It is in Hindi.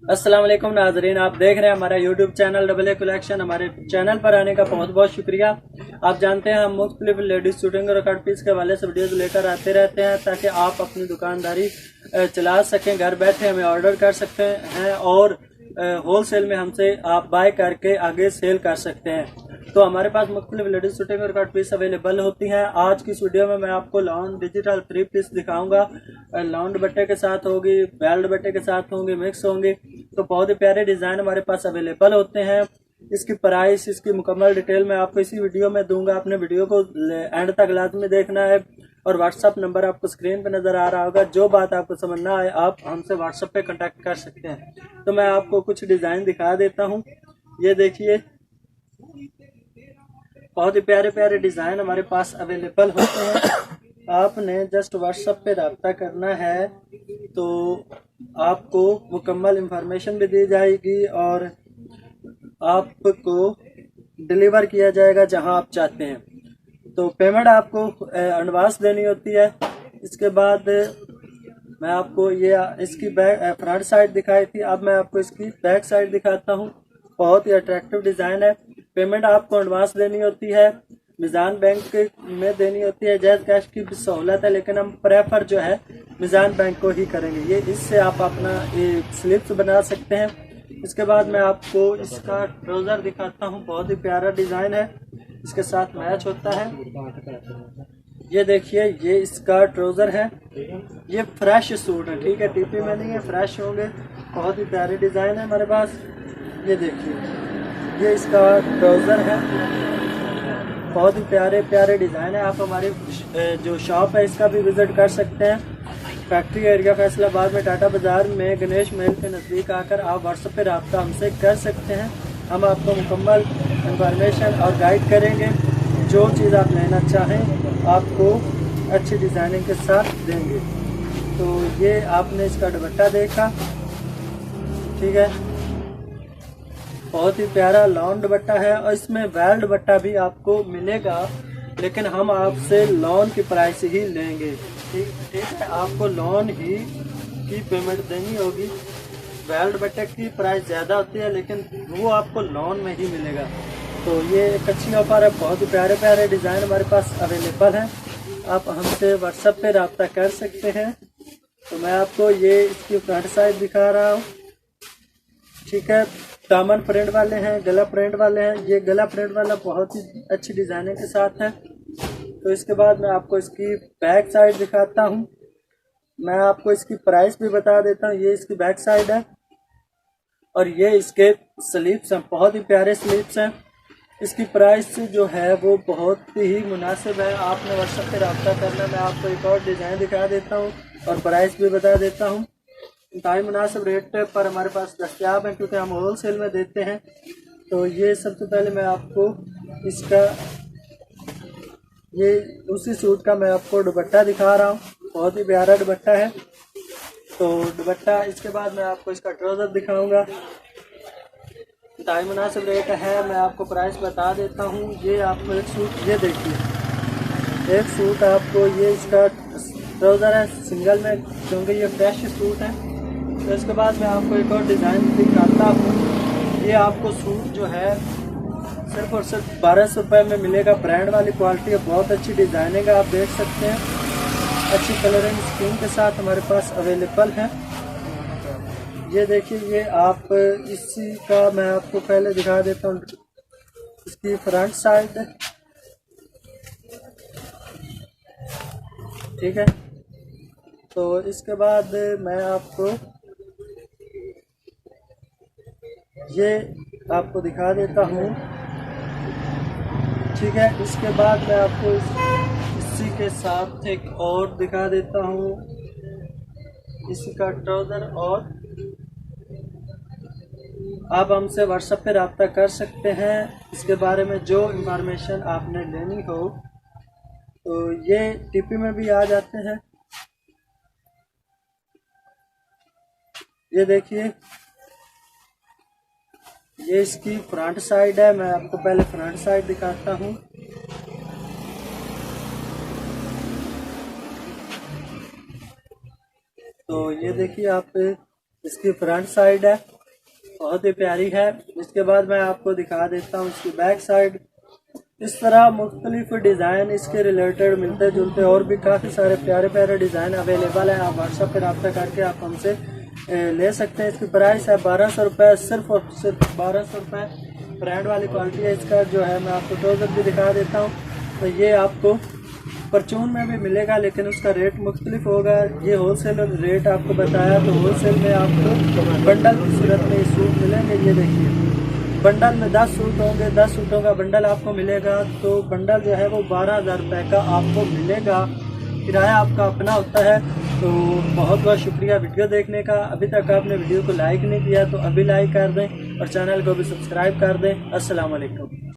अस्सलाम वालेकुम नाजरीन, आप देख रहे हैं हमारा YouTube channel double a collection. हमारे चैनल पर आने का बहुत बहुत शुक्रिया। आप जानते हैं हम मुख्तलिफ लेडीज शूटिंग और कट पीस के हवाले से वीडियोस लेकर आते रहते हैं ताकि आप अपनी दुकानदारी चला सकें। घर बैठे हमें ऑर्डर कर सकते हैं और होल सेल में हमसे आप बाय करके आगे सेल कर सकते हैं। तो हमारे पास मुख्तलिफ लेडीज शूटिंग और कट पीस अवेलेबल होती हैं। आज की इस वीडियो में मैं आपको लॉन डिजिटल 3 पीस दिखाऊंगा। लॉन दुपट्टे के साथ होगी, बेल्ट दुपट्टे के साथ होंगे, मिक्स होंगे। तो बहुत ही प्यारे डिजाइन हमारे पास अवेलेबल होते हैं। इसकी प्राइस, इसकी मुकम्मल डिटेल मैं आपको इसी वीडियो में दूंगा। अपने वीडियो को एंड तक लाजमी देखना है और व्हाट्सअप नंबर आपको स्क्रीन पे नजर आ रहा होगा। जो बात आपको समझना है आप हमसे व्हाट्सअप पे कांटेक्ट कर सकते हैं। तो मैं आपको कुछ डिजाइन दिखा देता हूँ। ये देखिए, बहुत ही प्यारे प्यारे डिजाइन हमारे पास अवेलेबल होते हैं। आपने जस्ट व्हाट्सएप पे रब्ता करना है तो आपको मुकम्मल इंफॉर्मेशन भी दी जाएगी और आपको डिलीवर किया जाएगा जहां आप चाहते हैं। तो पेमेंट आपको एडवांस देनी होती है। इसके बाद मैं आपको ये इसकी बैक फ्रंट साइड दिखाई थी, अब मैं आपको इसकी बैक साइड दिखाता हूँ। बहुत ही अट्रैक्टिव डिज़ाइन है। पेमेंट आपको एडवांस देनी होती है, मिज़ान बैंक में देनी होती है। जैज़ कैश की भी सहूलत है लेकिन हम प्रेफर जो है मिज़ान बैंक को ही करेंगे। ये इससे आप अपना ये स्लिप्स बना सकते हैं। इसके बाद मैं आपको इसका ट्राउज़र दिखाता हूँ। बहुत ही प्यारा डिज़ाइन है, इसके साथ मैच होता है। ये देखिए, ये इसका ट्राउज़र है। ये फ्रेश सूट है, ठीक है, टीपी में नहीं है, फ्रेश होंगे। बहुत ही प्यारे डिज़ाइन है हमारे पास। ये देखिए, ये इसका ट्राउज़र है। बहुत ही प्यारे प्यारे डिज़ाइन है। आप हमारी जो शॉप है इसका भी विज़िट कर सकते हैं। फैक्ट्री एरिया फैसलाबाद में टाटा बाज़ार में गणेश महल के नज़दीक आकर आप व्हाट्सएप पे रब्ता हमसे कर सकते हैं। हम आपको मुकम्मल इंफॉर्मेशन और गाइड करेंगे। जो चीज़ आप लेना चाहें आपको अच्छी डिज़ाइनिंग के साथ देंगे। तो ये आपने इसका दुपट्टा देखा, ठीक है, बहुत ही प्यारा लॉन दुपट्टा है और इसमें वेल दुपट्टा भी आपको मिलेगा लेकिन हम आपसे लॉन की प्राइस ही लेंगे। ठीक है, आपको लॉन ही की पेमेंट देनी होगी। वेल दुपट्टे की प्राइस ज़्यादा होती है लेकिन वो आपको लॉन में ही मिलेगा। तो ये एक अच्छी ऑफर है। बहुत ही प्यारे प्यारे डिज़ाइन हमारे पास अवेलेबल हैं। आप हमसे व्हाट्सएप पे रब्ता कर सकते हैं। तो मैं आपको ये इसकी फ्रंट साइड दिखा रहा हूँ, ठीक है। दामन प्रिंट वाले हैं, गला प्रिंट वाले हैं। ये गला प्रिंट वाला बहुत ही अच्छी डिजाइनिंग के साथ है। तो इसके बाद मैं आपको इसकी बैक साइड दिखाता हूँ। मैं आपको इसकी प्राइस भी बता देता हूँ। ये इसकी बैक साइड है और ये इसके स्लीव्स हैं। बहुत ही प्यारे स्लीव्स हैं। इसकी प्राइस जो है वो बहुत ही मुनासिब है। आपने व्हाट्सएप पे रब्ता करना। मैं आपको एक और डिज़ाइन दिखा देता हूँ और प्राइस भी बता देता हूँ। इंतहाई मुनासिब रेट पर हमारे पास दस्तियाब है क्योंकि हम होल सेल में देते हैं। तो ये सबसे पहले मैं आपको इसका ये उसी सूट का मैं आपको दुपट्टा दिखा रहा हूँ। बहुत ही प्यारा दुपट्टा है। तो दुपट्टा, इसके बाद मैं आपको इसका ट्राउज़र दिखाऊंगा। इंतहाई मुनासिब रेट है। मैं आपको प्राइस बता देता हूँ। ये आपको एक सूट, ये देखिए, एक सूट आपको, ये इसका ट्राउज़र है सिंगल में क्योंकि ये फ्रेश सूट है। तो इसके बाद मैं आपको एक और डिज़ाइन दिखाता हूँ। ये आपको सूट जो है सिर्फ और सिर्फ 1200 रुपये में मिलेगा। ब्रांड वाली क्वालिटी है, बहुत अच्छी डिज़ाइनिंग है, आप देख सकते हैं। अच्छी कलरिंग स्कीम के साथ हमारे पास अवेलेबल है। ये देखिए, ये आप इसी का मैं आपको पहले दिखा देता हूँ। इसकी फ्रंट साइड, ठीक है। तो इसके बाद मैं आपको ये आपको दिखा देता हूँ, ठीक है। इसके बाद मैं आपको इसी के साथ एक और दिखा देता हूँ, इसी का ट्राउज़र। और आप हमसे व्हाट्सएप पे रब्ता कर सकते हैं इसके बारे में जो इंफॉर्मेशन आपने लेनी हो। तो ये टीपी में भी आ जाते हैं। ये देखिए, ये इसकी फ्रंट साइड है। मैं आपको पहले फ्रंट साइड दिखाता हूँ। तो ये देखिए, आप इसकी फ्रंट साइड है। बहुत ही प्यारी है। इसके बाद मैं आपको दिखा देता हूँ इसकी बैक साइड। इस तरह मुख्तलिफ डिज़ाइन इसके रिलेटेड मिलते जुलते और भी काफ़ी सारे प्यारे प्यारे डिज़ाइन अवेलेबल हैं। आप व्हाट्सएप पर रब्ता करके आप हमसे ले सकते हैं। इसकी प्राइस है 1200 रुपये, सिर्फ और सिर्फ 1200 रुपये। ब्रांड वाली क्वालिटी है। इसका जो है मैं आपको ट्राउज़र भी दिखा देता हूँ। तो ये आपको परचून में भी मिलेगा, लेकिन उसका रेट मुख्तलिफ होगा। ये होलसेल रेट आपको बताया, तो होलसेल में आपको बंडल की सूरत में ये सूट मिलेंगे। ये देखिए बंडल में 10 सूट होंगे, 10 सूटों का बंडल आपको मिलेगा। तो बंडल जो है वो 12,000 रुपये का आपको मिलेगा। किराया आपका अपना होता है। तो बहुत बहुत शुक्रिया वीडियो देखने का। अभी तक आपने वीडियो को लाइक नहीं किया तो अभी लाइक कर दें और चैनल को भी सब्सक्राइब कर दें। अस्सलाम वालेकुम।